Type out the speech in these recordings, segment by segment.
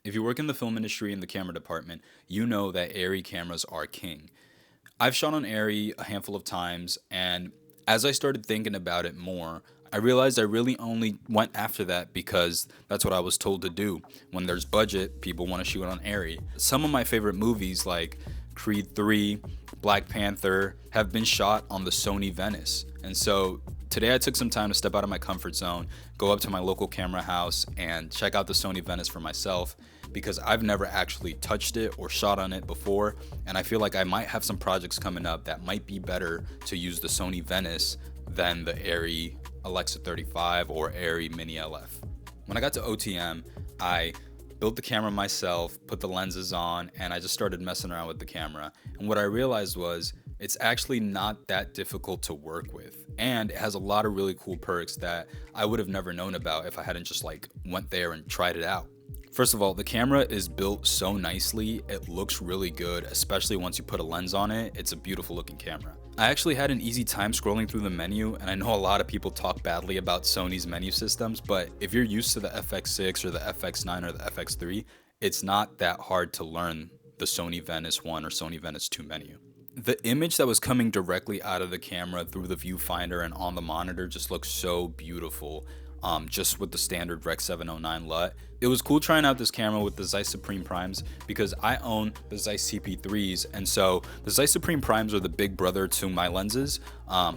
If you work in the film industry in the camera department, you know that Arri cameras are king. I've shot on Arri a handful of times, and as I started thinking about it more, I realized I really only went after that because that's what I was told to do. When there's budget, people want to shoot on Arri. Some of my favorite movies, like Creed 3, Black Panther, have been shot on the Sony Venice. And so today I took some time to step out of my comfort zone, go up to my local camera house, and check out the Sony Venice for myself because I've never actually touched it or shot on it before, and I feel like I might have some projects coming up that might be better to use the Sony Venice than the Arri Alexa 35 or Arri Mini LF. When I got to OTM, I built the camera myself, put the lenses on, and I just started messing around with the camera. And what I realized was it's actually not that difficult to work with. And it has a lot of really cool perks that I would have never known about if I hadn't just like went there and tried it out. First of all, the camera is built so nicely, it looks really good, especially once you put a lens on it. It's a beautiful looking camera. I actually had an easy time scrolling through the menu, and I know a lot of people talk badly about Sony's menu systems, but if you're used to the FX6 or the FX9 or the FX3, it's not that hard to learn the Sony Venice 1 or Sony Venice 2 menu. The image that was coming directly out of the camera through the viewfinder and on the monitor just looks so beautiful. Just with the standard Rec 709 LUT. It was cool trying out this camera with the Zeiss Supreme Primes because I own the Zeiss CP3s, and so the Zeiss Supreme Primes are the big brother to my lenses.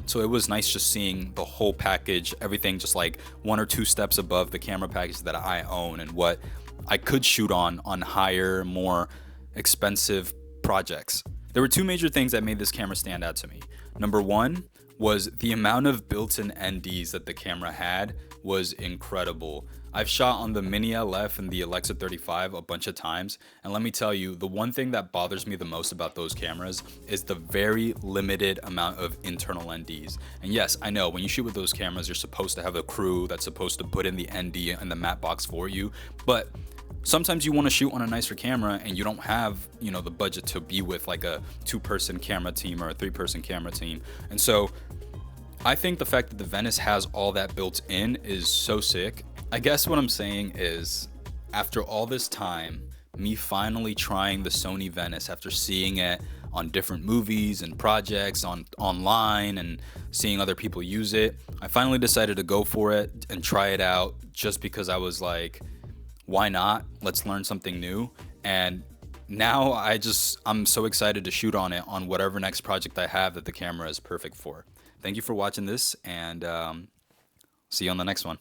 So it was nice just seeing the whole package, everything just like one or two steps above the camera package that I own and what I could shoot on higher, more expensive projects. There were two major things that made this camera stand out to me. Number one was the amount of built-in NDs that the camera had was incredible. I've shot on the Mini LF and the Alexa 35 a bunch of times, and let me tell you, the one thing that bothers me the most about those cameras is the very limited amount of internal NDs. And yes, I know when you shoot with those cameras, you're supposed to have a crew that's supposed to put in the ND and the matte box for you, but sometimes you want to shoot on a nicer camera and you don't have, the budget to be with like a 2-person camera team or a 3-person camera team. And so I think the fact that the Venice has all that built in is so sick. I guess what I'm saying is, after all this time, me finally trying the Sony Venice after seeing it on different movies and projects online and seeing other people use it, I finally decided to go for it and try it out just because I was like, why not? Let's learn something new. And now I'm so excited to shoot on it on whatever next project I have that the camera is perfect for. Thank you for watching this, and see you on the next one.